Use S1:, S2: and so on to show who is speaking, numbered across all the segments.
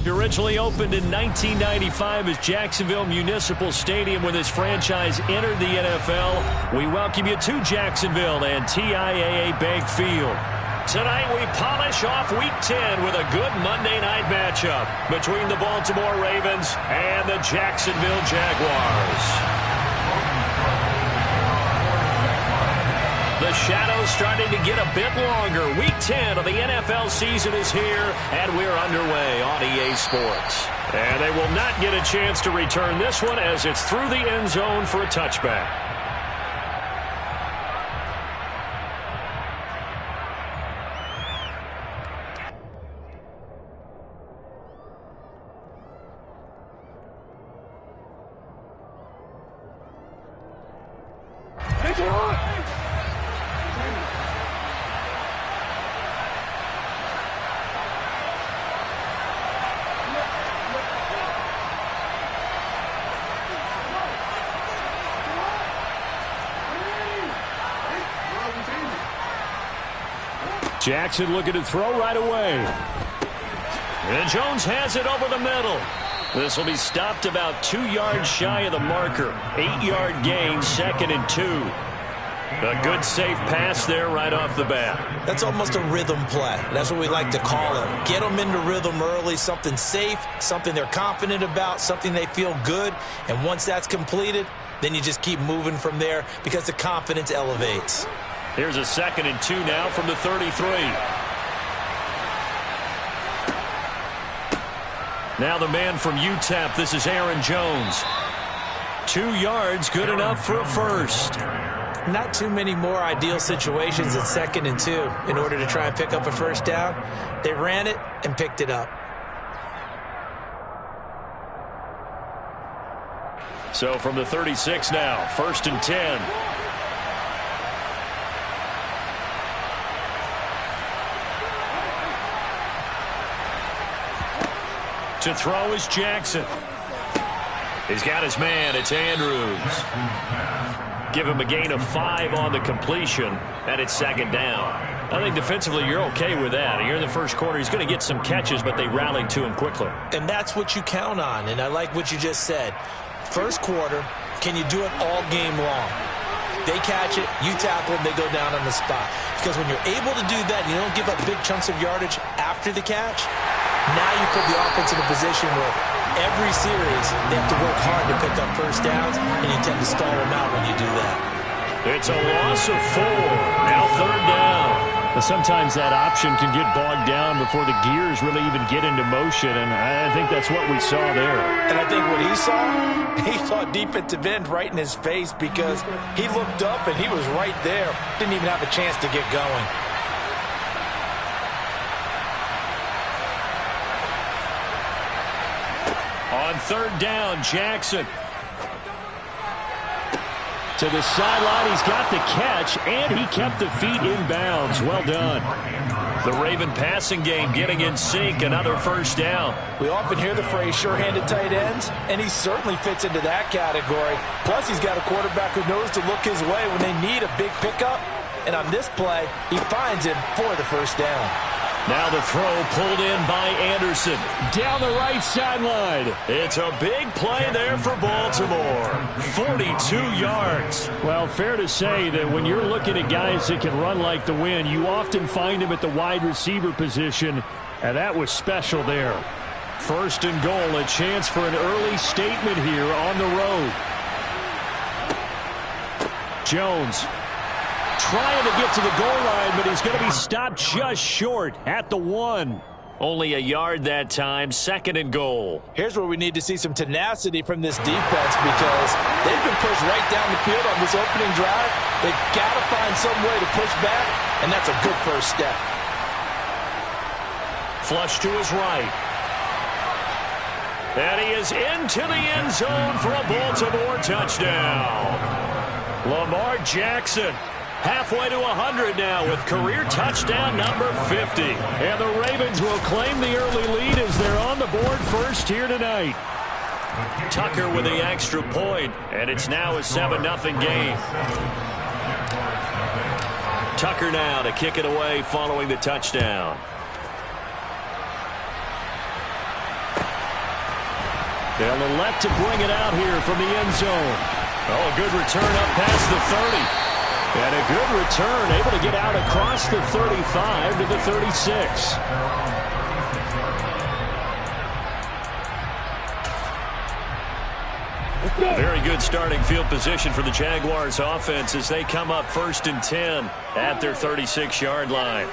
S1: It originally opened in 1995 as Jacksonville Municipal Stadium when this franchise entered the NFL. We welcome you to Jacksonville and TIAA Bank Field. Tonight we polish off Week 10 with a good Monday night matchup between the Baltimore Ravens and the Jacksonville Jaguars. The shadow's starting to get a bit longer. Week 10 of the NFL season is here, and we're underway on EA Sports. And they will not get a chance to return this one as it's through the end zone for a touchback. Jackson looking to throw right away. And Jones has it over the middle. This will be stopped about 2 yards shy of the marker. 8-yard gain, 2nd and 2. A good safe pass there right off the bat.
S2: That's almost a rhythm play. That's what we like to call it. Get them into rhythm early, something safe, something they're confident about, something they feel good. And once that's completed, then you just keep moving from there because the confidence elevates.
S1: Here's a 2nd and 2 now from the 33. Now the man from UTEP, this is Aaron Jones. 2 yards, good enough for a first.
S2: Not too many more ideal situations at 2nd and 2 in order to try and pick up a first down. They ran it and picked it up.
S1: So from the 36 now, 1st and 10. To throw is Jackson. He's got his man. It's Andrews. Give him a gain of 5 on the completion, and it's 2nd down. I think defensively you're okay with that. Here in the first quarter, he's going to get some catches, but they rallied to him quickly.
S2: And that's what you count on, and I like what you just said. First quarter, can you do it all game long? They catch it, you tackle them, they go down on the spot. Because when you're able to do that, you don't give up big chunks of yardage after the catch. Now you put the offense in a position where every series they have to work hard to pick up first downs, and you tend to stall them out when you do that.
S1: It's a loss of 4. Now 3rd down. But sometimes that option can get bogged down before the gears really even get into motion, and I think that's what we saw there.
S2: And I think what he saw defensive end right in his face because he looked up and he was right there. Didn't even have a chance to get going.
S1: On 3rd down, Jackson. To the sideline, he's got the catch, and he kept the feet in bounds. Well done. The Raven passing game getting in sync, another first down.
S2: We often hear the phrase sure-handed tight ends, and he certainly fits into that category. Plus, he's got a quarterback who knows to look his way when they need a big pickup. And on this play, he finds him for the first down.
S1: Now the throw pulled in by Anderson. Down the right sideline. It's a big play there for Baltimore. 42 yards. Well, fair to say that when you're looking at guys that can run like the wind, you often find them at the wide receiver position, and that was special there. 1st and goal, a chance for an early statement here on the road. Jones trying to get to the goal line, but he's going to be stopped just short at the 1. Only a yard that time, 2nd and goal.
S2: Here's where we need to see some tenacity from this defense because they've been pushed right down the field on this opening drive. They've got to find some way to push back, and that's a good first step.
S1: Flush to his right. And he is into the end zone for a Baltimore touchdown. Lamar Jackson. Halfway to 100 now with career touchdown number 50. And the Ravens will claim the early lead as they're on the board first here tonight. Tucker with the extra point, and it's now a 7-0 game. Tucker now to kick it away following the touchdown. And the left to bring it out here from the end zone. Oh, a good return up past the 30. And a good return, able to get out across the 35 to the 36. Very good starting field position for the Jaguars offense as they come up 1st and 10 at their 36-yard line.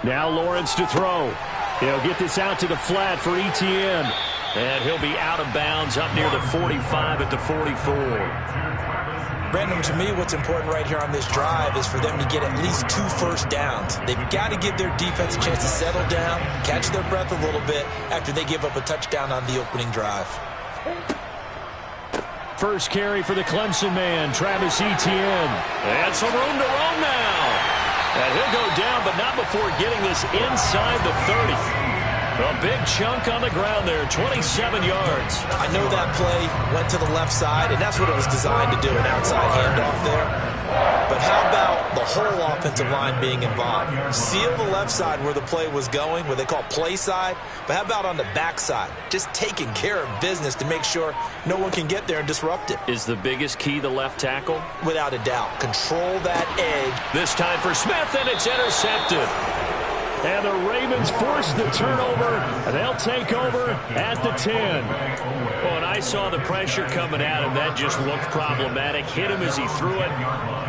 S1: Now Lawrence to throw. He'll get this out to the flat for Etienne. And he'll be out of bounds up near the 45 at the 44.
S2: Brandon, to me, what's important right here on this drive is for them to get at least 2 first downs. They've got to give their defense a chance to settle down, catch their breath a little bit after they give up a touchdown on the opening drive.
S1: First carry for the Clemson man, Travis Etienne. And some room to roam now. And he'll go down, but not before getting this inside the 30. A big chunk on the ground there, 27 yards.
S2: I know that play went to the left side, and that's what it was designed to do, an outside handoff there. But how about the whole offensive line being involved? Seal the left side where the play was going, what they call play side. But how about on the back side? Just taking care of business to make sure no one can get there and disrupt it.
S1: Is the biggest key the left tackle?
S2: Without a doubt. Control that edge.
S1: This time for Smith, and it's intercepted. And the Ravens force the turnover, and they'll take over at the 10. Oh, and I saw the pressure coming at him. That just looked problematic. Hit him as he threw it,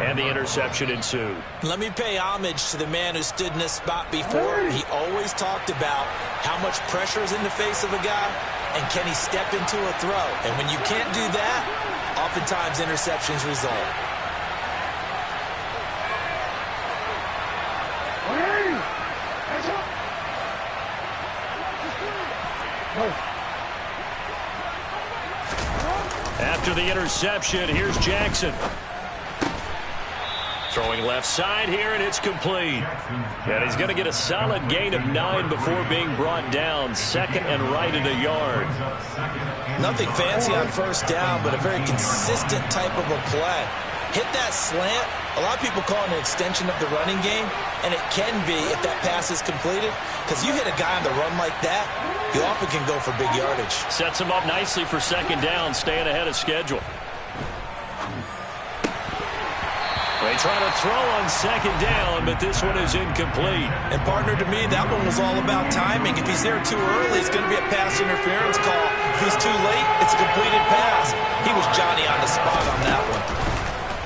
S1: and the interception ensued.
S2: Let me pay homage to the man who stood in this spot before. He always talked about how much pressure is in the face of a guy, and can he step into a throw. And when you can't do that, oftentimes interceptions result.
S1: After the interception, here's Jackson. Throwing left side here, and it's complete. And he's going to get a solid gain of 9 before being brought down. 2nd and right at a yard.
S2: Nothing fancy on first down, but a very consistent type of a play. Hit that slant. A lot of people call it an extension of the running game, and it can be if that pass is completed, because you hit a guy on the run like that, you often can go for big yardage.
S1: Sets him up nicely for 2nd down, staying ahead of schedule. They try to throw on 2nd down, but this one is incomplete.
S2: And partner, to me, that one was all about timing. If he's there too early, it's going to be a pass interference call. If he's too late, it's a completed pass. He was Johnny on the spot on that one.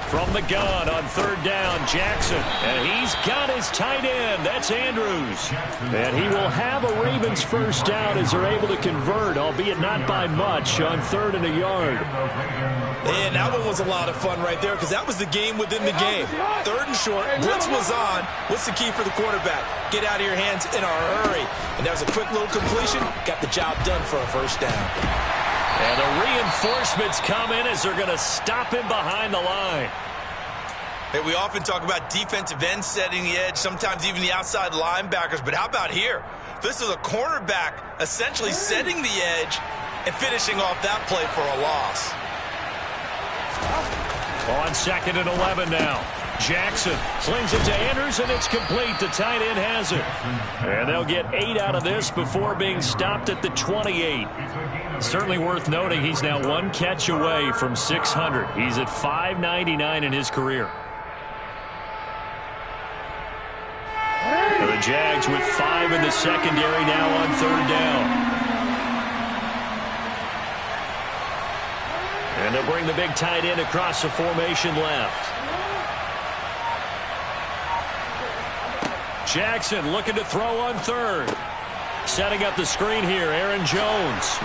S1: From the gun on 3rd down, Jackson. And he's got his tight end. That's Andrews. And he will have a Ravens first down as they're able to convert, albeit not by much, on 3rd and a yard.
S2: And that one was a lot of fun right there because that was the game within the game. 3rd and short, blitz was on. What's the key for the quarterback? Get out of your hands in a hurry. And that was a quick little completion. Got the job done for a first down.
S1: And the reinforcements come in as they're going to stop him behind the line.
S2: Hey, we often talk about defensive ends setting the edge, sometimes even the outside linebackers. But how about here? This is a cornerback essentially setting the edge and finishing off that play for a loss.
S1: On 2nd and 11 now. Jackson slings it to Andrews, and it's complete. The tight end has it. And they'll get 8 out of this before being stopped at the 28. Certainly worth noting he's now 1 catch away from 600. He's at 599 in his career. The Jags with 5 in the secondary now on 3rd down. And they'll bring the big tight end across the formation left. Jackson looking to throw on 3rd. Setting up the screen here, Aaron Jones.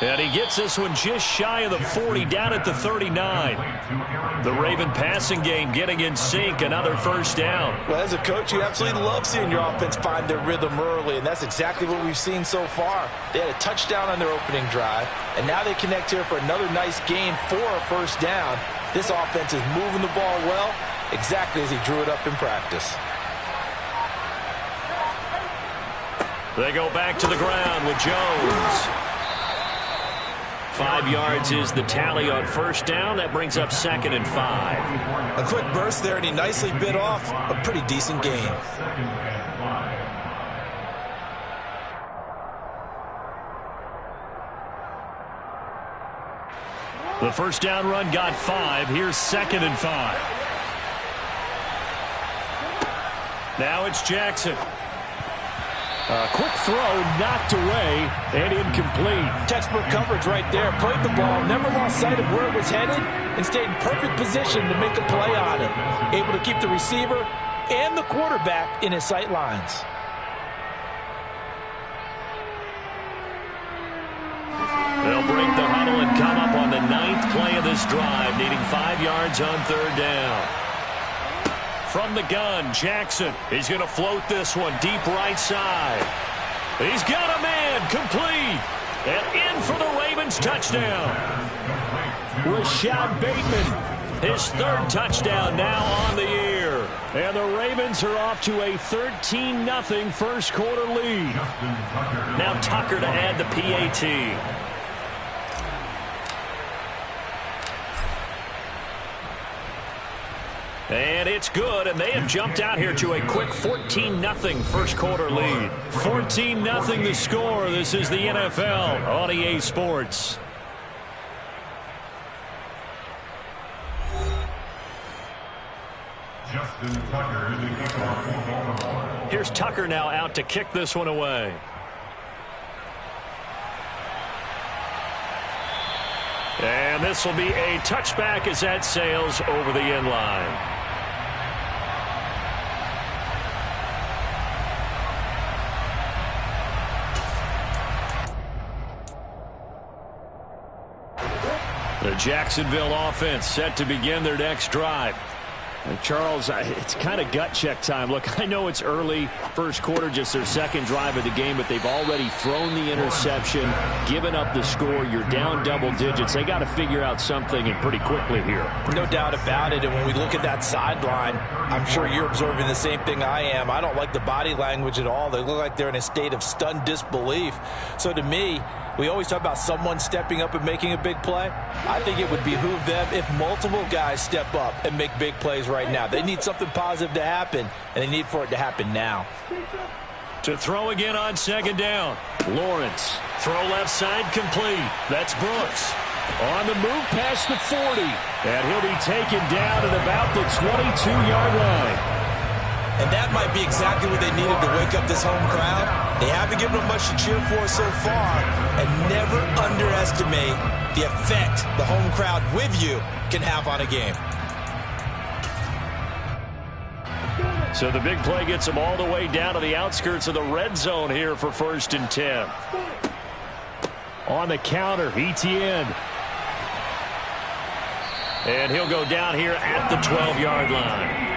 S1: And he gets this one just shy of the 40, down at the 39. The Raven passing game getting in sync, another first down.
S2: Well, as a coach, you absolutely love seeing your offense find their rhythm early, and that's exactly what we've seen so far. They had a touchdown on their opening drive, and now they connect here for another nice gain for a first down. This offense is moving the ball well, exactly as he drew it up in practice.
S1: They go back to the ground with Jones. 5 yards is the tally on first down. That brings up 2nd and 5.
S2: A quick burst there, and he nicely bit off a pretty decent gain.
S1: The first down run got 5. Here's 2nd and 5. Now it's Jackson. A quick throw knocked away and incomplete.
S2: Textbook coverage right there. Played the ball, never lost sight of where it was headed, and stayed in perfect position to make a play on it. Able to keep the receiver and the quarterback in his sight lines.
S1: They'll break the huddle and come up on the 9th play of this drive, needing 5 yards on 3rd down. From the gun, Jackson. He's going to float this one deep right side. He's got a man, complete. And in for the Ravens touchdown. Rashad Bateman, his 3rd touchdown now on the year. And the Ravens are off to a 13-0 first quarter lead. Now Tucker to add the PAT. And it's good, and they have jumped out here to a quick 14-0 first quarter lead. 14-0 the score. This is the NFL on EA Sports. Here's Tucker now out to kick this one away. And this will be a touchback as that sails over the end line. The Jacksonville offense set to begin their next drive. And Charles, it's kind of gut check time. Look, I know it's early, first quarter, just their 2nd drive of the game, but they've already thrown the interception, given up the score. You're down double digits. They got to figure out something, and pretty quickly here.
S2: No doubt about it. And when we look at that sideline, I'm sure you're observing the same thing I am. I don't like the body language at all. They look like they're in a state of stunned disbelief. So to me, we always talk about someone stepping up and making a big play. I think it would behoove them if multiple guys step up and make big plays right now. They need something positive to happen, and they need for it to happen now.
S1: To throw again on 2nd down. Lawrence. Throw left side complete. That's Brooks. On the move past the 40. And he'll be taken down at about the 22-yard line.
S2: And that might be exactly what they needed to wake up this home crowd. They haven't given them much to cheer for so far. And never underestimate the effect the home crowd with you can have on a game.
S1: So the big play gets them all the way down to the outskirts of the red zone here for 1st and 10. On the counter, Etienne. And he'll go down here at the 12-yard line.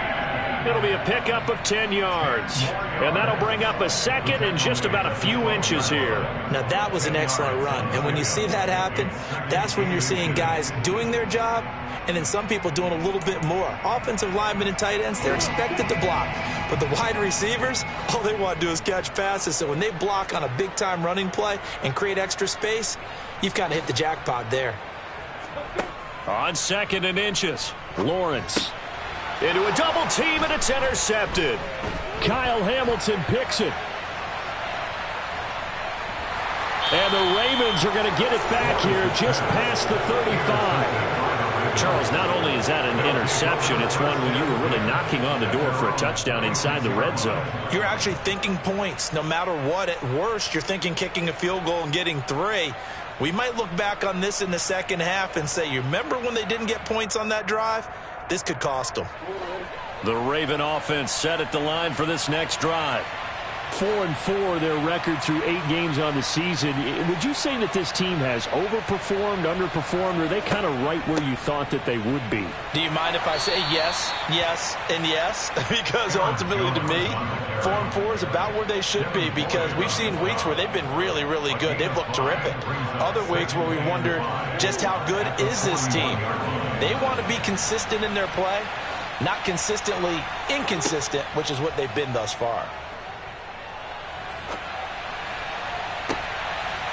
S1: It'll be a pickup of 10 yards. And that'll bring up a 2nd and just about a few inches here.
S2: Now, that was an excellent run. And when you see that happen, that's when you're seeing guys doing their job and then some people doing a little bit more. Offensive linemen and tight ends, they're expected to block. But the wide receivers, all they want to do is catch passes. So when they block on a big-time running play and create extra space, you've kind of hit the jackpot there.
S1: On 2nd and inches, Lawrence. Into a double team, and it's intercepted. Kyle Hamilton picks it. And the Ravens are going to get it back here just past the 35. Charles, not only is that an interception, it's one when you were really knocking on the door for a touchdown inside the red zone.
S2: You're actually thinking points. No matter what, at worst, you're thinking kicking a field goal and getting 3. We might look back on this in the second half and say, you remember when they didn't get points on that drive? This could cost them.
S1: The Raven offense set at the line for this next drive. 4-4 their record through 8 games on the season. Would you say that this team has overperformed, underperformed, or are they kind of right where you thought that they would be?
S2: Do you mind if I say yes, yes, and yes? Because ultimately to me, 4-4 is about where they should be, because we've seen weeks where they've been really, really good. They've looked terrific. Other weeks where we wondered just how good is this team. They want to be consistent in their play, not consistently inconsistent, which is what they've been thus far.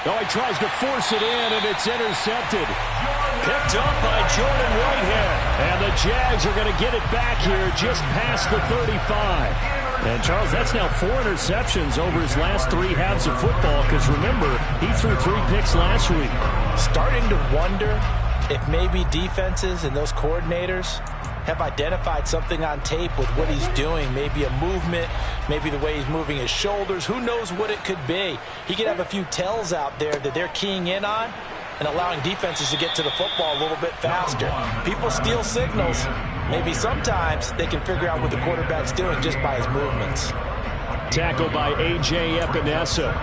S1: Oh, he tries to force it in, and it's intercepted. Picked up by Jordan Whitehead. And the Jags are going to get it back here just past the 35. And, Charles, that's now 4 interceptions over his last 3 halves of football, because, remember, he threw 3 picks last week.
S2: Starting to wonder If maybe defenses and those coordinators have identified something on tape with what he's doing, maybe a movement, maybe the way he's moving his shoulders, who knows what it could be. He could have a few tells out there that they're keying in on and allowing defenses to get to the football a little bit faster. People steal signals. Maybe sometimes they can figure out what the quarterback's doing just by his movements.
S1: Tackled by A.J. Epinesa.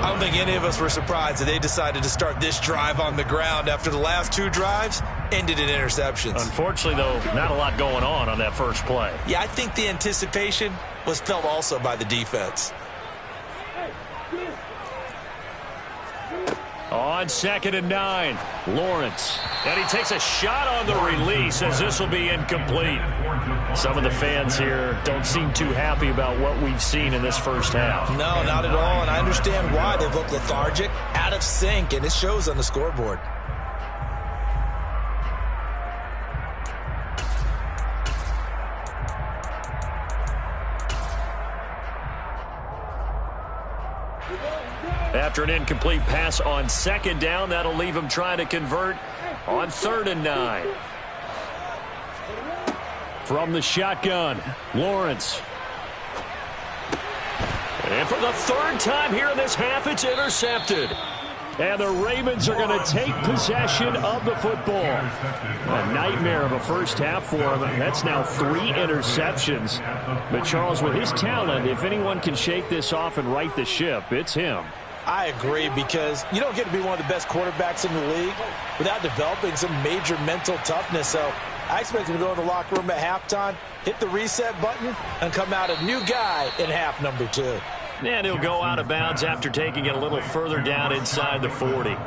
S2: I don't think any of us were surprised that they decided to start this drive on the ground after the last 2 drives ended in interceptions.
S1: Unfortunately, though, not a lot going on that first play.
S2: Yeah, I think the anticipation was felt also by the defense.
S1: On 2nd and 9, Lawrence. And he takes a shot on the release as this will be incomplete. Some of the fans here don't seem too happy about what we've seen in this first half.
S2: No, not at all, and I understand why. They've looked lethargic, out of sync, and it shows on the scoreboard.
S1: After an incomplete pass on 2nd down, that'll leave him trying to convert on 3rd and 9. From the shotgun, Lawrence. And for the 3rd time here in this half, it's intercepted. And the Ravens are going to take possession of the football. A nightmare of a first half for him. That's now 3 interceptions. But Charles, with his talent, if anyone can shake this off and right the ship, it's him.
S2: I agree, because you don't get to be one of the best quarterbacks in the league without developing some major mental toughness. So I expect him to go in the locker room at halftime, hit the reset button, and come out a new guy in half number 2.
S1: And he'll go out of bounds after taking it a little further down inside the 40.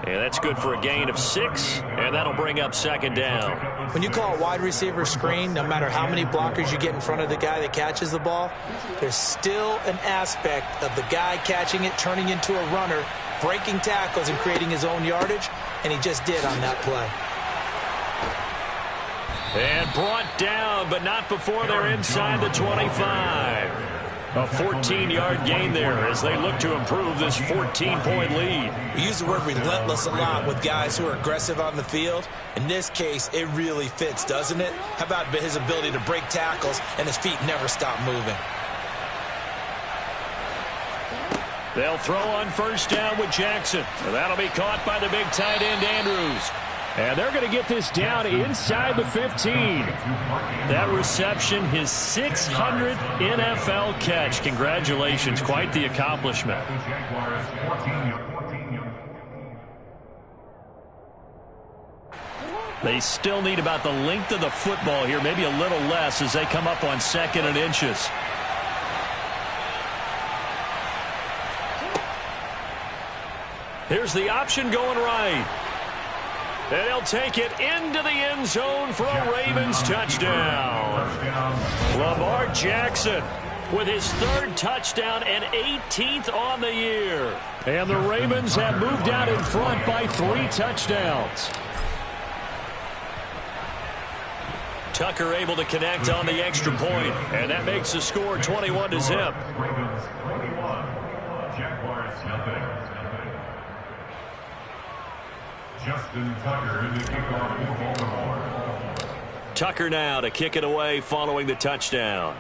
S1: And that's good for a gain of 6, and that'll bring up 2nd down.
S2: When you call a wide receiver screen, no matter how many blockers you get in front of the guy that catches the ball, there's still an aspect of the guy catching it, turning into a runner, breaking tackles and creating his own yardage, and he just did on that play.
S1: And brought down, but not before they're inside the 25. A 14-yard gain there as they look to improve this 14-point lead.
S2: We use the word relentless a lot with guys who are aggressive on the field. In this case, it really fits, doesn't it? How about his ability to break tackles and his feet never stop moving?
S1: They'll throw on 1st down with Jackson. And that'll be caught by the big tight end, Andrews. And they're going to get this down inside the 15. That reception, his 600th NFL catch. Congratulations, quite the accomplishment. They still need about the length of the football here, maybe a little less as they come up on 2nd and inches. Here's the option going right. And he'll take it into the end zone for a Ravens touchdown. Lamar Jackson with his 3rd touchdown and 18th on the year. And the Ravens have moved out in front by 3 touchdowns. Tucker able to connect on the extra point, and that makes the score 21-0.
S3: Justin Tucker in the kickoff for Baltimore.
S1: Tucker now to kick it away following the touchdown.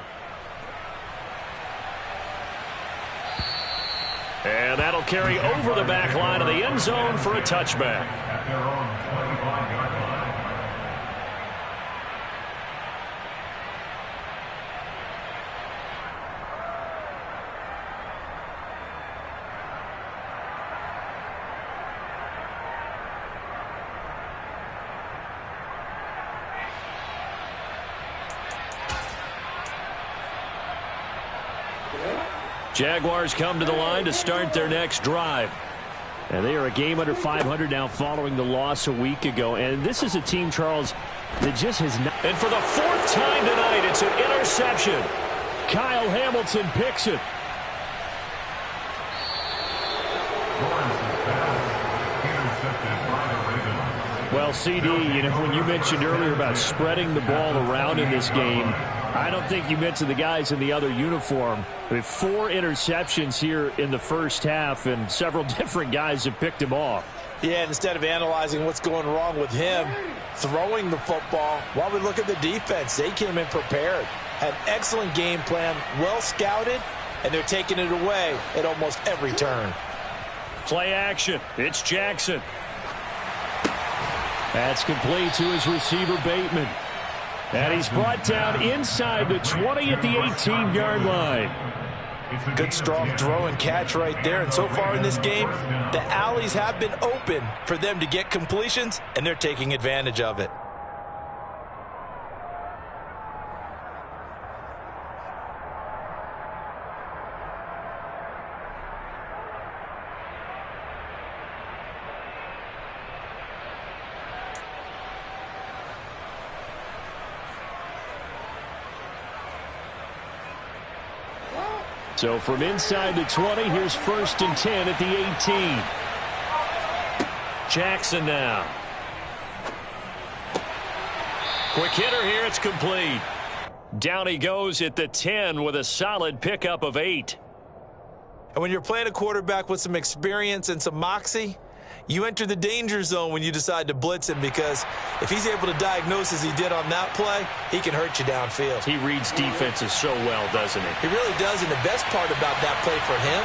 S1: And that'll carry over the back line of the end zone for a touchback.
S3: At their own 25-yard line.
S1: Jaguars come to the line to start their next drive. And they are a game under 500 now following the loss a week ago. And this is a team, Charles, that just has not. And for the 4th time tonight, it's an interception. Kyle Hamilton picks it. Well, CD, you know, when you mentioned earlier about spreading the ball around in this game, I don't think you mentioned the guys in the other uniform. With 4 interceptions here in the first half, and several different guys have picked him off.
S2: Yeah, and instead of analyzing what's going wrong with him throwing the football, while we look at the defense, they came in prepared. Had excellent game plan, well scouted, and they're taking it away at almost every turn.
S1: Play action. It's Jackson. That's complete to his receiver, Bateman. And he's brought down inside the 20 at the 18-yard line.
S2: Good, strong throw and catch right there. And so far in this game, the alleys have been open for them to get completions, and they're taking advantage of it.
S1: So from inside the 20, here's 1st and 10 at the 18. Jackson now. Quick hitter here. It's complete. Down he goes at the 10 with a solid pickup of 8.
S2: And when you're playing a quarterback with some experience and some moxie, you enter the danger zone when you decide to blitz him, because if he's able to diagnose as he did on that play, he can hurt you downfield.
S1: He reads defenses so well, doesn't he?
S2: He really does, and the best part about that play for him,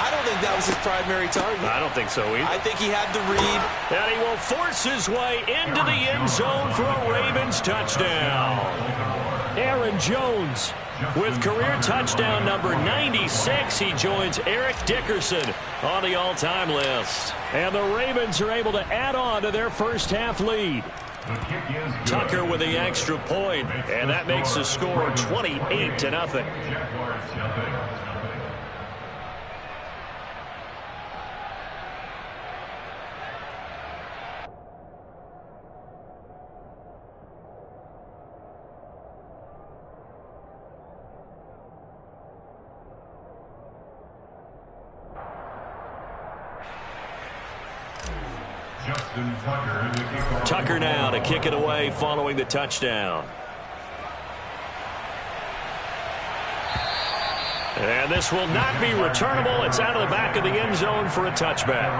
S2: I don't think that was his primary target.
S1: I don't think so either.
S2: I think he had the read.
S1: And he will force his way into the end zone for a Ravens touchdown. Aaron Jones with career touchdown number 96. He joins Eric Dickerson on the all-time list. And the Ravens are able to add on to their first half lead. Tucker with the extra point, and that makes the score 28-0. Tucker now to kick it away following the touchdown. And this will not be returnable. It's out of the back of the end zone for a touchback.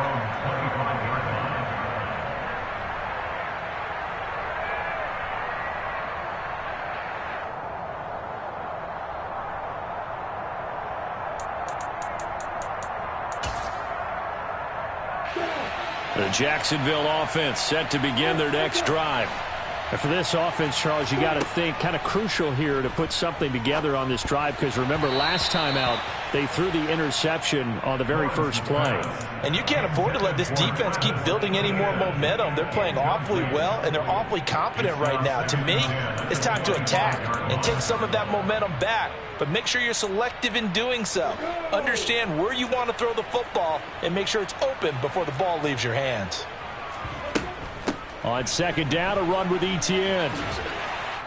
S1: The Jacksonville offense set to begin their next drive. And for this offense, Charles, you got to think kind of crucial here to put something together on this drive, because remember last time out they threw the interception on the very first play.
S2: And you can't afford to let this defense keep building any more momentum. They're playing awfully well, and they're awfully confident right now. To me, it's time to attack and take some of that momentum back, but make sure you're selective in doing so. Understand where you want to throw the football and make sure it's open before the ball leaves your hands.
S1: On second down, a run with Etienne.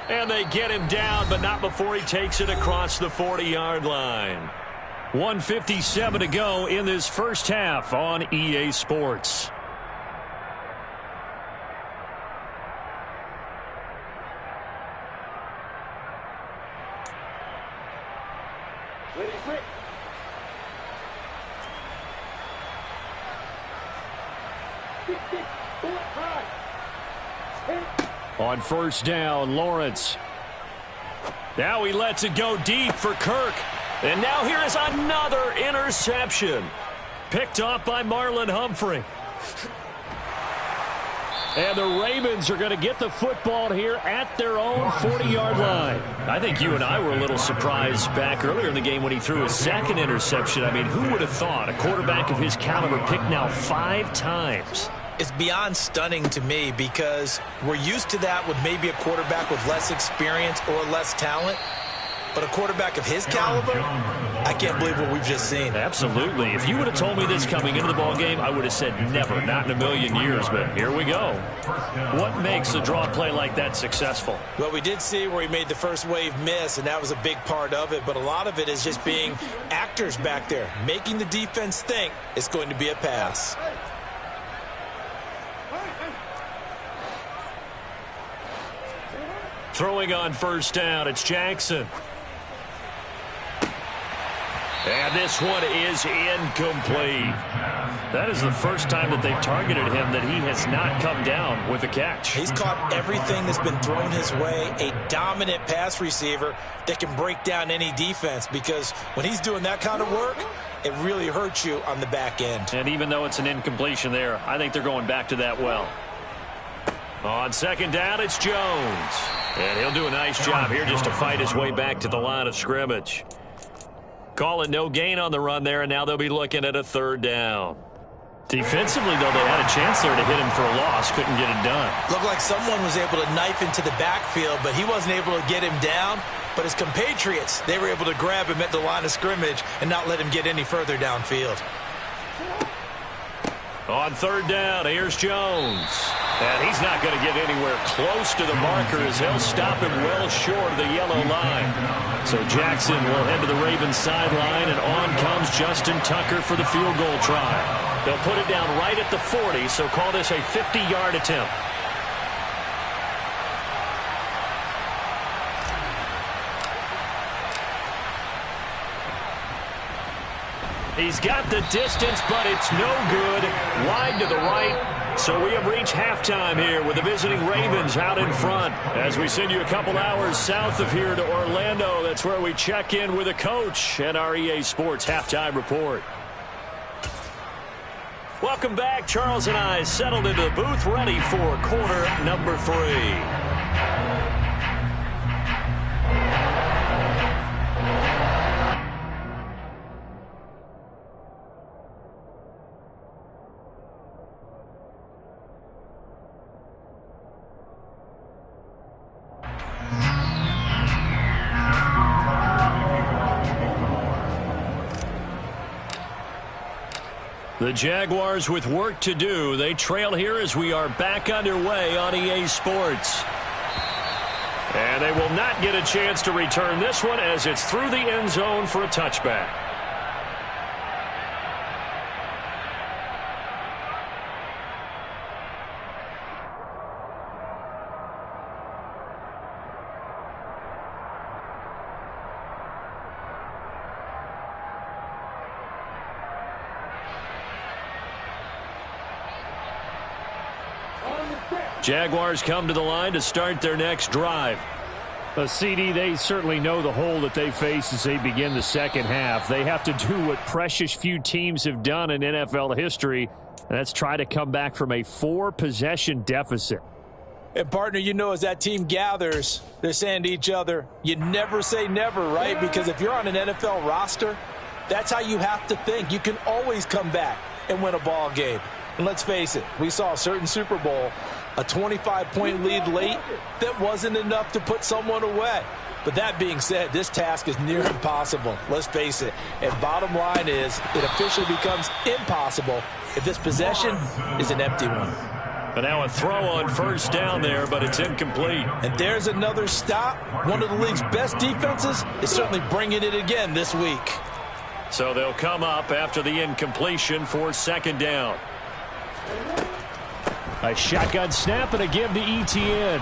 S1: And they get him down, but not before he takes it across the 40-yard line. 1:57 to go in this first half on EA Sports. On first down, Lawrence. Now he lets it go deep for Kirk. And now here is another interception. Picked off by Marlon Humphrey. And the Ravens are going to get the football here at their own 40-yard line. I think you and I were a little surprised back earlier in the game when he threw his second interception. I mean, who would have thought a quarterback of his caliber picked now 5 times?
S2: It's beyond stunning to me, because we're used to that with maybe a quarterback with less experience or less talent. But a quarterback of his caliber, I can't believe what we've just seen.
S1: Absolutely. If you would have told me this coming into the ballgame, I would have said never, not in a million years. But here we go. What makes a draw play like that successful?
S2: Well, we did see where he made the first wave miss, and that was a big part of it. But a lot of it is just being actors back there, making the defense think it's going to be a pass.
S1: Throwing on first down, it's Jackson. And this one is incomplete. That is the first time that they've targeted him that he has not come down with a catch.
S2: He's caught everything that's been thrown his way. A dominant pass receiver that can break down any defense, because when he's doing that kind of work, it really hurts you on the back end.
S1: And even though it's an incompletion there, I think they're going back to that well. On second down, it's Jones. And he'll do a nice job here just to fight his way back to the line of scrimmage. Call it no gain on the run there, and now they'll be looking at a third down. Defensively, though, they had a chance there to hit him for a loss. Couldn't get it done.
S2: Looked like someone was able to knife into the backfield, but he wasn't able to get him down. But his compatriots, they were able to grab him at the line of scrimmage and not let him get any further downfield.
S1: On third down, here's Jones. And he's not going to get anywhere close to the marker as he'll stop him well short of the yellow line. So Jackson will head to the Ravens sideline, and on comes Justin Tucker for the field goal try. They'll put it down right at the 40, so call this a 50-yard attempt. He's got the distance, but it's no good. Wide to the right. So we have reached halftime here with the visiting Ravens out in front. As we send you a couple hours south of here to Orlando, that's where we check in with a coach and our EA Sports Halftime Report. Welcome back. Charles and I settled into the booth, ready for quarter number 3. The Jaguars with work to do. They trail here as we are back underway on EA Sports. And they will not get a chance to return this one as it's through the end zone for a touchback. Jaguars come to the line to start their next drive.
S4: CD, they certainly know the hole that they face as they begin the second half. They have to do what precious few teams have done in NFL history, and that's try to come back from a 4-possession deficit.
S2: And, partner, you know, as that team gathers, they're saying to each other, you never say never, right? Because if you're on an NFL roster, that's how you have to think. You can always come back and win a ball game. And let's face it, we saw a certain Super Bowl, a 25-point lead late that wasn't enough to put someone away. But that being said, this task is near impossible. Let's face it. And bottom line is, it officially becomes impossible if this possession is an empty one.
S1: But now a throw on first down there, but it's incomplete.
S2: And there's another stop. One of the league's best defenses is certainly bringing it again this week.
S1: So they'll come up after the incompletion for second down.
S4: A shotgun snap and a give to Etienne.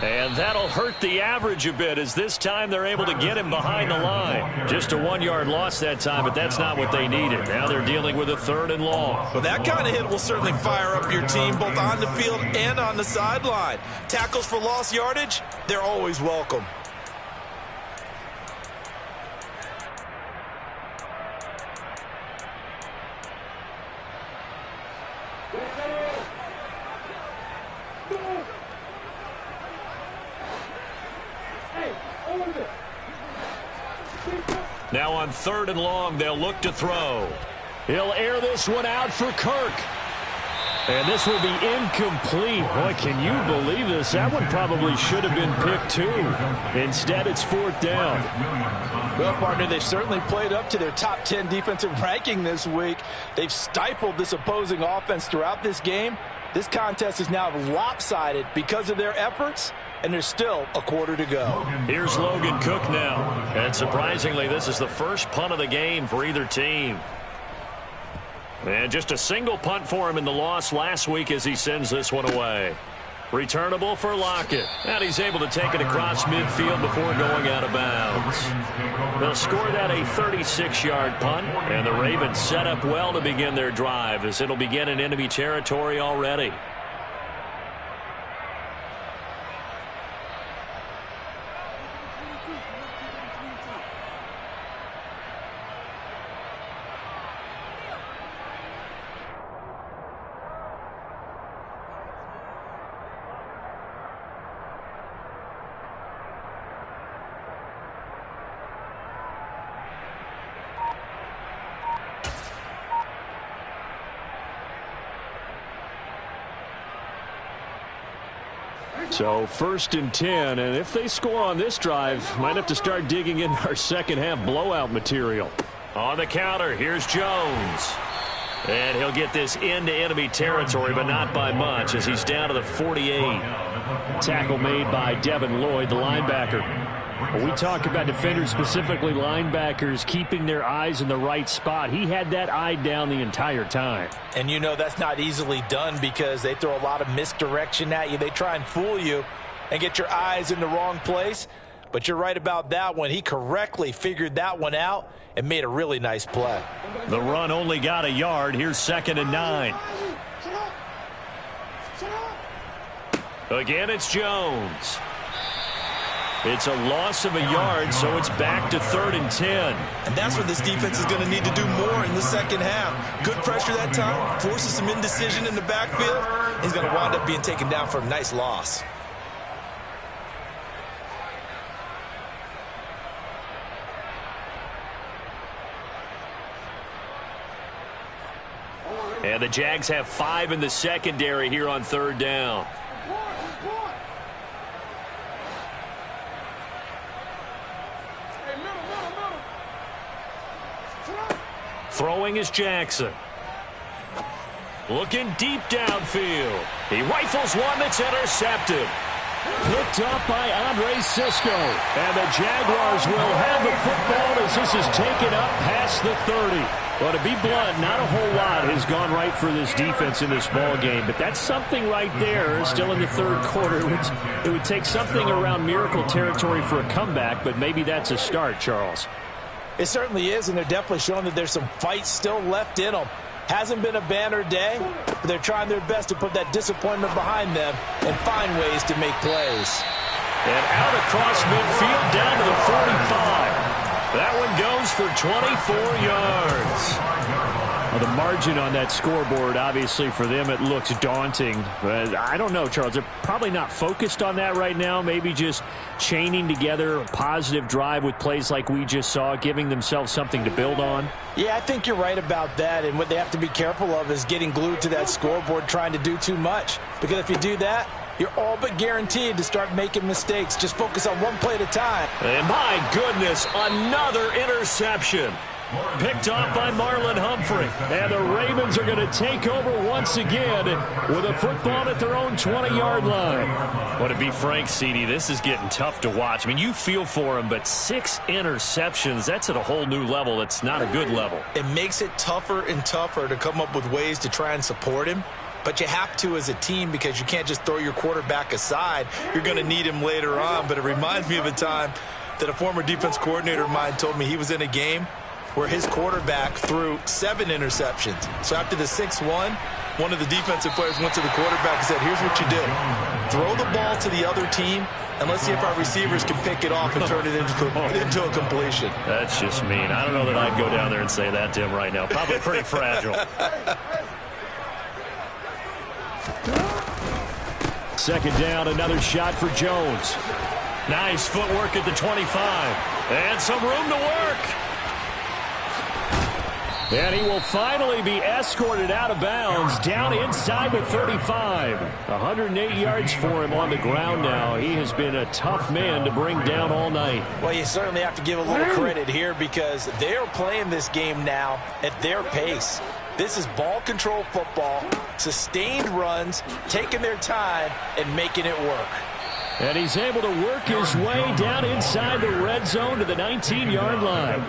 S1: And that'll hurt the average a bit as this time they're able to get him behind the line. Just a 1-yard loss that time, but that's not what they needed. Now they're dealing with a 3rd and long.
S2: Well, that kind of hit will certainly fire up your team both on the field and on the sideline. Tackles for lost yardage, they're always welcome.
S1: Now on 3rd and long, they'll look to throw. He'll air this one out for Kirk. And this will be incomplete. Boy, can you believe this? That one probably should have been picked too. Instead, it's 4th down.
S2: Well, partner, they've certainly played up to their top 10 defensive ranking this week. They've stifled this opposing offense throughout this game. This contest is now lopsided because of their efforts, and there's still a quarter to go.
S1: Here's Logan Cook now. And surprisingly, this is the first punt of the game for either team. And just a single punt for him in the loss last week as he sends this one away. Returnable for Lockett. And he's able to take it across midfield before going out of bounds. They'll score that a 36-yard punt. And the Ravens set up well to begin their drive as it'll begin in enemy territory already. So 1st and 10, and if they score on this drive, might have to start digging in our second half blowout material. On the counter, here's Jones. And he'll get this into enemy territory, but not by much as he's down to the 48. Tackle made by Devin Lloyd, the linebacker. When we talk about defenders, specifically linebackers, keeping their eyes in the right spot, he had that eye down the entire time.
S2: And you know that's not easily done because they throw a lot of misdirection at you. They try and fool you and get your eyes in the wrong place. But you're right about that one. He correctly figured that one out and made a really nice play.
S1: The run only got a yard. Here's 2nd and 9. Again, it's Jones. It's a loss of a yard, so it's back to 3rd and 10.
S2: And that's what this defense is going to need to do more in the second half. Good pressure that time, forces some indecision in the backfield. He's going to wind up being taken down for a nice loss.
S1: And the Jags have 5 in the secondary here on 3rd down. Throwing is Jackson. Looking deep downfield. He rifles one that's intercepted.
S4: Picked up by Andre Cisco. And the Jaguars will have the football as this is taken up past the 30. Well, to be blunt, not a whole lot has gone right for this defense in this ball game, but that's something right there. Still in the 3rd quarter. It would take something around miracle territory for a comeback, but maybe that's a start, Charles.
S2: It certainly is, and they're definitely showing that there's some fight still left in them. Hasn't been a banner day, but they're trying their best to put that disappointment behind them and find ways to make plays.
S1: And out across midfield down to the 45. That one goes for 24 yards.
S4: Well, the margin on that scoreboard, obviously, for them, it looks daunting. But I don't know, Charles. They're probably not focused on that right now. Maybe just chaining together a positive drive with plays like we just saw, giving themselves something to build on.
S2: Yeah, I think you're right about that. And what they have to be careful of is getting glued to that scoreboard trying to do too much. Because if you do that, you're all but guaranteed to start making mistakes. Just focus on one play at a time.
S1: And my goodness, another interception. Picked off by Marlon Humphrey. And the Ravens are going to take over once again with a football at their own 20-yard line. Well, to be frank, CD, this is getting tough to watch. I mean, you feel for him, but 6 interceptions, that's at a whole new level. It's not a good level.
S2: It makes it tougher and tougher to come up with ways to try and support him. But you have to as a team because you can't just throw your quarterback aside. You're going to need him later on. But it reminds me of a time that a former defense coordinator of mine told me he was in a game where his quarterback threw 7 interceptions. So after the 6-1, one of the defensive players went to the quarterback and said, here's what you do. Throw the ball to the other team, and let's see if our receivers can pick it off and turn it into a completion.
S1: That's just mean. I don't know that I'd go down there and say that to him right now. Probably pretty fragile.
S4: Second down, another shot for Jones.
S1: Nice footwork at the 25. And some room to work.
S4: And he will finally be escorted out of bounds down inside the 35. 108 yards for him on the ground now. He has been a tough man to bring down all night.
S2: Well, you certainly have to give a little credit here because they're playing this game now at their pace. This is ball control football, sustained runs, taking their time, and making it work.
S4: And he's able to work his way down inside the red zone to the 19-yard line.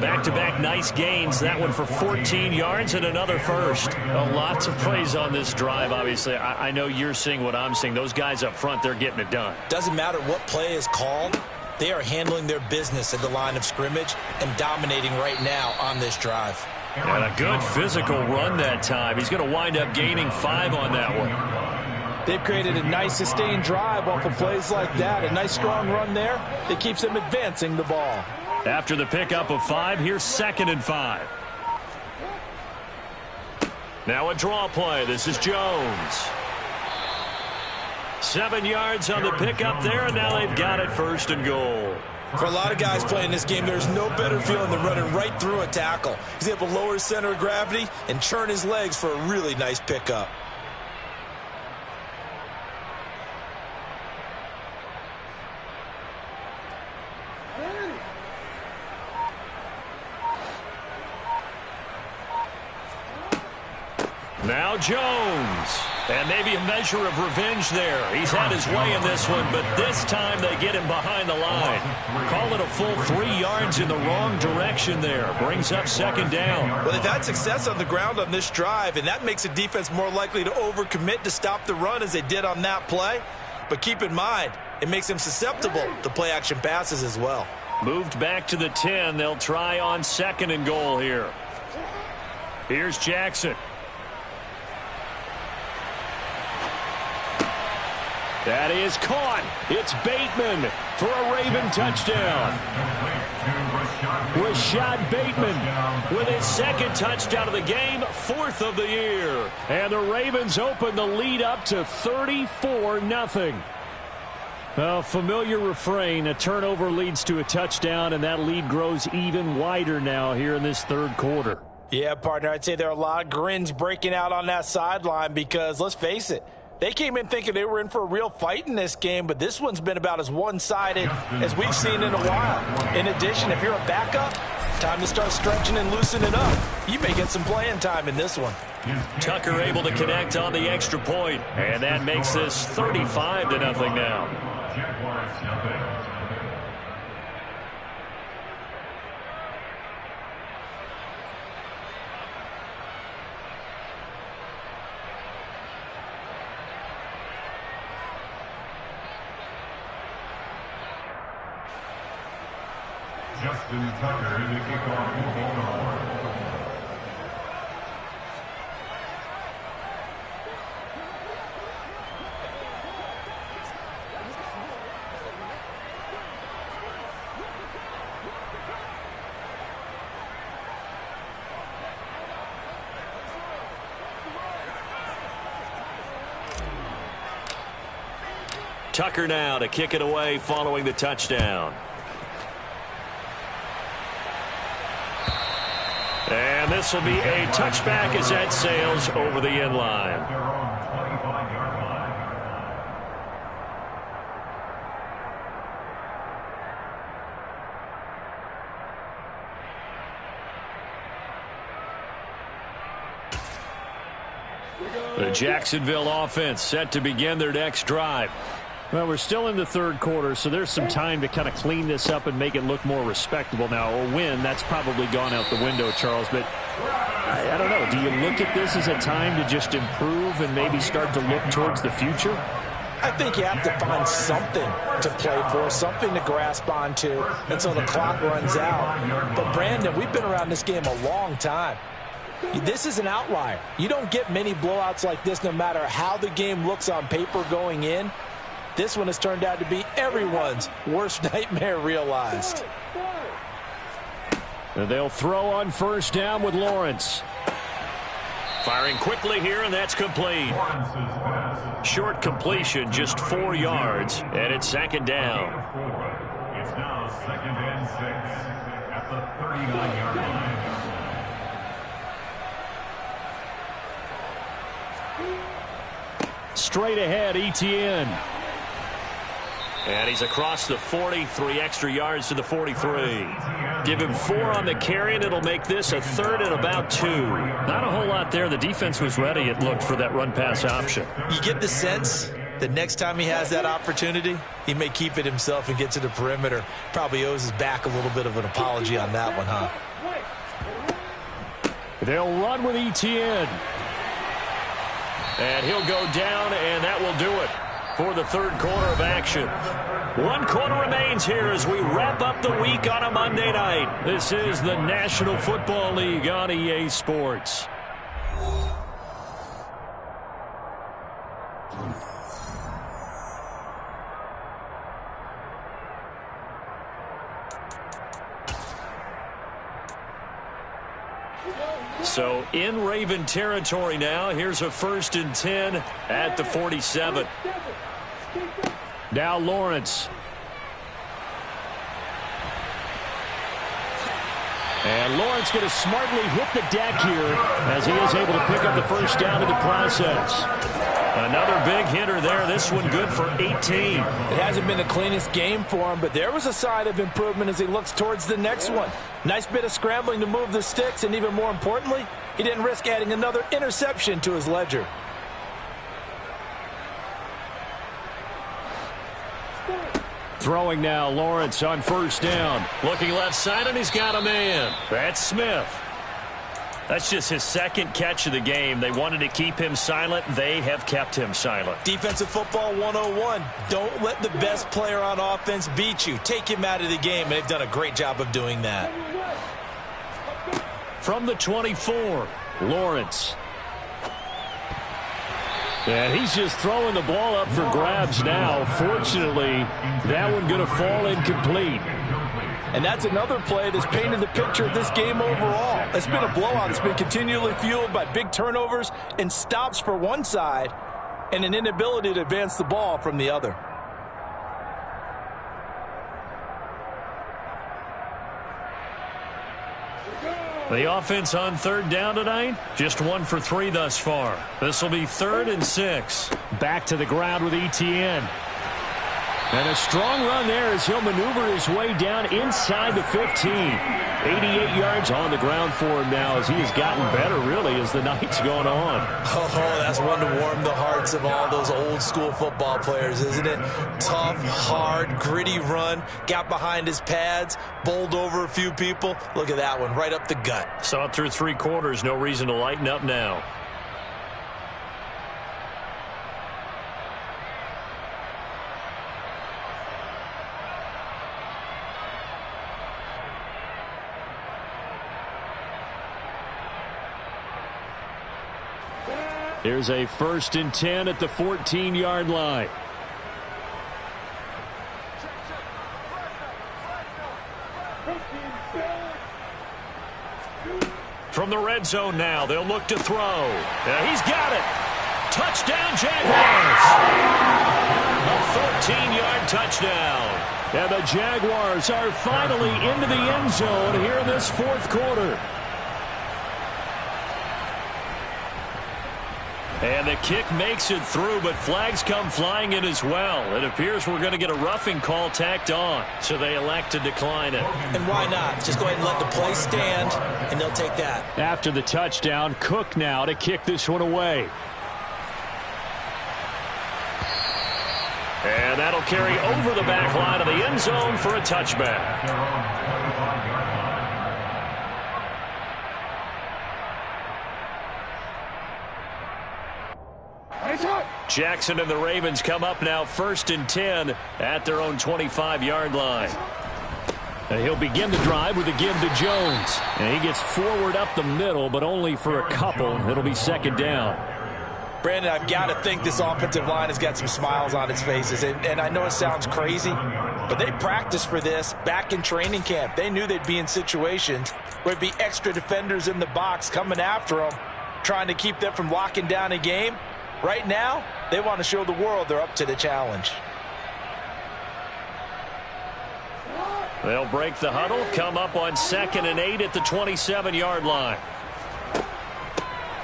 S1: Back-to-back nice gains. That one for 14 yards and another first.
S4: Well, lots of praise on this drive, obviously. I know you're seeing what I'm seeing. Those guys up front, they're getting it done.
S2: Doesn't matter what play is called. They are handling their business at the line of scrimmage and dominating right now on this drive.
S1: And a good physical run that time. He's going to wind up gaining 5 on that one.
S5: They've created a nice sustained drive off of plays like that. A nice strong run there that keeps them advancing the ball.
S1: After the pickup of 5, here's 2nd and 5. Now a draw play. This is Jones. 7 yards on the pickup there, and now they've got it 1st and goal.
S2: For a lot of guys playing this game, there's no better feeling than running right through a tackle. He's able to lower his center of gravity and churn his legs for a really nice pickup.
S1: Now Jones. And maybe a measure of revenge there. He's had his way in this one, but this time they get him behind the line. Call it a full 3 yards in the wrong direction there. Brings up 2nd down.
S2: Well, they've had success on the ground on this drive, and that makes a defense more likely to overcommit to stop the run as they did on that play. But keep in mind, it makes them susceptible to play-action passes as well.
S1: Moved back to the 10. They'll try on 2nd and goal here. Here's Jackson. That is caught. It's Bateman for a Raven touchdown. Rashad Bateman with his 2nd touchdown of the game, 4th of the year. And the Ravens open the lead up to 34-0. A familiar refrain, a turnover leads to a touchdown, and that lead grows even wider now here in this 3rd quarter.
S5: Yeah, partner, I'd say there are a lot of grins breaking out on that sideline because, let's face it, they came in thinking they were in for a real fight in this game, but this one's been about as one-sided as we've seen in a while. In addition, if you're a backup, time to start stretching and loosening up. You may get some playing time in this one.
S1: Tucker able to connect on the extra point, and that makes this 35-0 now.
S3: Justin Tucker in the kickoff for Baltimore.
S1: Tucker now to kick it away following the touchdown. And this will be a touchback as that sails over the end line. The Jacksonville offense set to begin their next drive.
S4: Well, we're still in the 3rd quarter, so there's some time to kind of clean this up and make it look more respectable. Now, a win, that's probably gone out the window, Charles, but I don't know. Do you look at this as a time to just improve and maybe start to look towards the future?
S5: I think you have to find something to play for, something to grasp onto until the clock runs out. But, Brandon, we've been around this game a long time. This is an outlier. You don't get many blowouts like this no matter how the game looks on paper going in. This one has turned out to be everyone's worst nightmare realized.
S4: And they'll throw on 1st down with Lawrence.
S1: Firing quickly here, and that's complete. Short completion, just 4 yards, and it's 2nd down.
S3: It's now 2nd and 6 at the 39-yard line.
S4: Straight ahead, Etienne.
S1: And he's across the 40, 3 extra yards to the 43. Give him 4 on the carry, and it'll make this a 3rd and about 2.
S4: Not a whole lot there. The defense was ready, it looked, for that run-pass option.
S2: You get the sense The next time he has that opportunity, he may keep it himself and get to the perimeter. Probably owes his back a little bit of an apology on that one, huh?
S4: They'll run with Etienne. And he'll go down, and that will do it for the third quarter of action. 1 quarter remains here as we wrap up the week on a Monday night. This is the National Football League on EA Sports. So in Raven territory now. Here's a 1st and 10 at the 47. Now Lawrence. And Lawrence going to smartly hit the deck here as he is able to pick up the first down in the process. Another big hitter there. This one good for 18.
S5: It hasn't been the cleanest game for him, but there was a sign of improvement as he looks towards the next one. Nice bit of scrambling to move the sticks, and even more importantly, he didn't risk adding another interception to his ledger.
S4: Throwing now, Lawrence on first down. Looking left side, and he's got a man. That's Smith. That's just his second catch of the game. They wanted to keep him silent. They have kept him silent.
S2: Defensive football 101. Don't let the best player on offense beat you. Take him out of the game, and they've done a great job of doing that.
S4: From the 24, Lawrence. And he's just throwing the ball up for grabs now. Fortunately, that one going to fall incomplete.
S5: And that's another play that's painted the picture of this game overall. It's been a blowout. It's been continually fueled by big turnovers and stops for one side and an inability to advance the ball from the other.
S4: The offense on third down tonight, just 1 for 3 thus far. This will be 3rd and 6. Back to the ground with Etienne. And a strong run there as he'll maneuver his way down inside the 15. 88 yards on the ground for him now as he has gotten better, really, as the night's gone on.
S2: Oh, that's one to warm the hearts of all those old-school football players, isn't it? Tough, hard, gritty run. Got behind his pads, bowled over a few people. Look at that one, right up the gut.
S4: Saw it through 3 quarters. No reason to lighten up now. Here's a 1st and 10 at the 14-yard line. From the red zone now, they'll look to throw. He's got it. Touchdown, Jaguars. A 14-yard touchdown. And the Jaguars are finally into the end zone here in this 4th quarter. And the kick makes it through, but flags come flying in as well. It appears we're going to get a roughing call tacked on, so they elect to decline it.
S2: And why not? Just go ahead and let the play stand, and they'll take that.
S4: After the touchdown, Cook now to kick this one away. And that'll carry over the back line of the end zone for a touchback. Jackson and the Ravens come up now 1st and 10 at their own 25-yard line. And he'll begin the drive with a give to Jones. And he gets forward up the middle, but only for a couple. It'll be 2nd down.
S5: Brandon, I've got to think this offensive line has got some smiles on its faces. And I know it sounds crazy, but they practiced for this back in training camp. They knew they'd be in situations where there'd be extra defenders in the box coming after them, trying to keep them from locking down a game. Right now, they want to show the world they're up to the challenge.
S4: They'll break the huddle, come up on 2nd and 8 at the 27-yard line.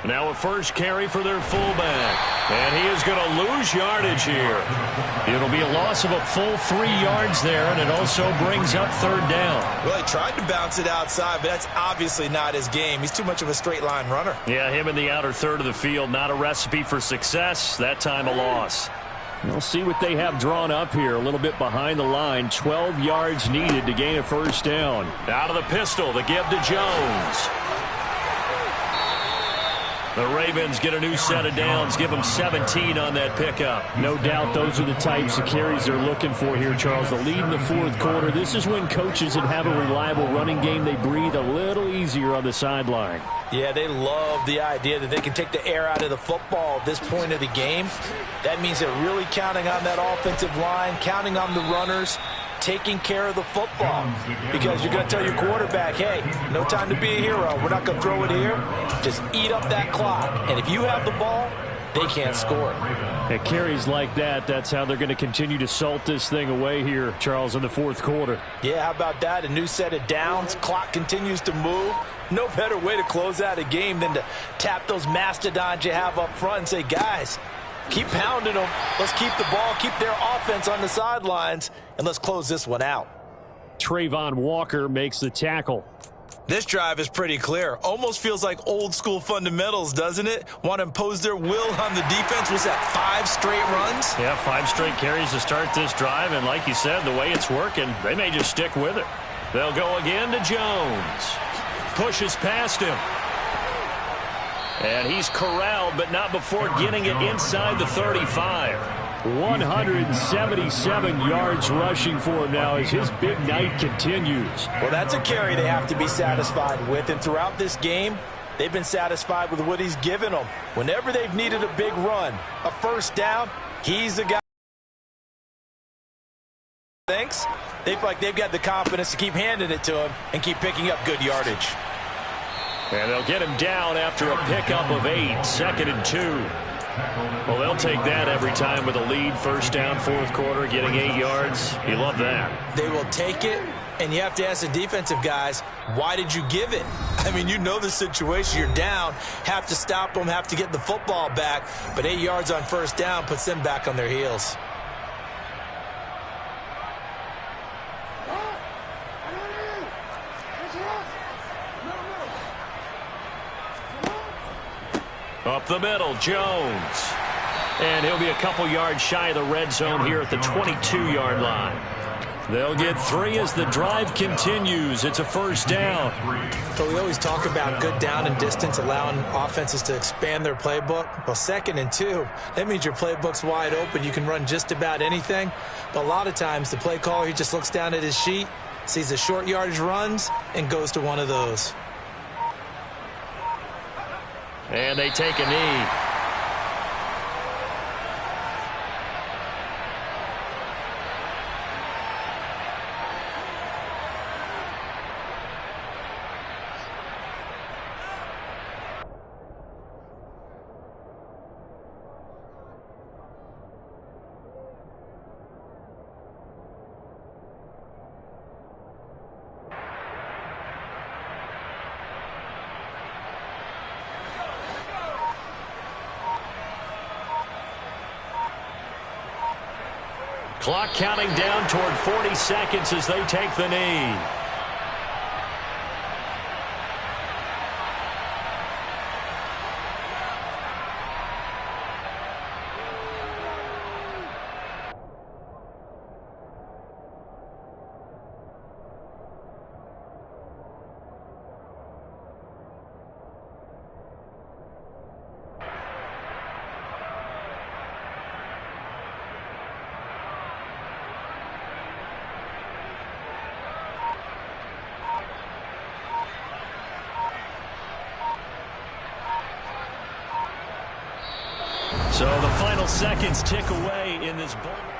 S4: Now a first carry for their fullback. And he is going to lose yardage here. It'll be a loss of a full 3 yards there, and it also brings up 3rd down.
S2: Well, he tried to bounce it outside, but that's obviously not his game. He's too much of a straight-line runner.
S4: Yeah, him in the outer third of the field, not a recipe for success. That time a loss. We'll see what they have drawn up here. A little bit behind the line. 12 yards needed to gain a first down.
S1: Out of the pistol, the give to Jones. The Ravens get a new set of downs, give them 17 on that pickup.
S4: No doubt those are the types of carries they're looking for here, Charles. The lead in the fourth quarter. This is when coaches that have a reliable running game, they breathe a little easier on the sideline.
S5: Yeah, they love the idea that they can take the air out of the football at this point of the game. That means they're really counting on that offensive line, counting on the runners, taking care of the football, because you're going to tell your quarterback, hey, no time to be a hero. We're not going to throw it here. Just eat up that clock. And if you have the ball, they can't score.
S4: It carries like that. That's how they're going to continue to salt this thing away here, Charles, in the fourth quarter.
S5: Yeah, how about that? A new set of downs. Clock continues to move. No better way to close out a game than to tap those mastodons you have up front and say, guys, keep pounding them. Let's keep the ball, keep their offense on the sidelines, and let's close this one out.
S4: Trayvon Walker makes the tackle.
S2: This drive is pretty clear. Almost feels like old school fundamentals, doesn't it? Want to impose their will on the defense. Was that 5 straight runs?
S1: Yeah, 5 straight carries to start this drive, and like you said, the way it's working, they may just stick with it. They'll go again to Jones. Pushes past him. And he's corralled, but not before getting it inside the 35.
S4: 177 yards rushing for him now as his big night continues.
S5: Well, that's a carry they have to be satisfied with. And throughout this game, they've been satisfied with what he's given them. Whenever they've needed a big run, a first down, he's the guy. Thanks. They feel like they've got the confidence to keep handing it to him and keep picking up good yardage.
S1: And they'll get him down after a pickup of 8, 2nd and 2. Well, they'll take that every time with a lead. First down, fourth quarter, getting 8 yards. You love that.
S2: They will take it, and you have to ask the defensive guys, why did you give it? I mean, you know the situation. You're down, have to stop them, have to get the football back, but 8 yards on first down puts them back on their heels.
S1: Up the middle, Jones. And he'll be a couple yards shy of the red zone here at the 22-yard line. They'll get 3 as the drive continues. It's a first down.
S2: But we always talk about good down and distance, allowing offenses to expand their playbook. Well, 2nd and 2, that means your playbook's wide open. You can run just about anything. But a lot of times the play caller, he just looks down at his sheet, sees the short yardage runs, and goes to one of those.
S1: And they take a knee. Clock counting down toward 40 seconds as they take the knee. So the final seconds tick away in this ball.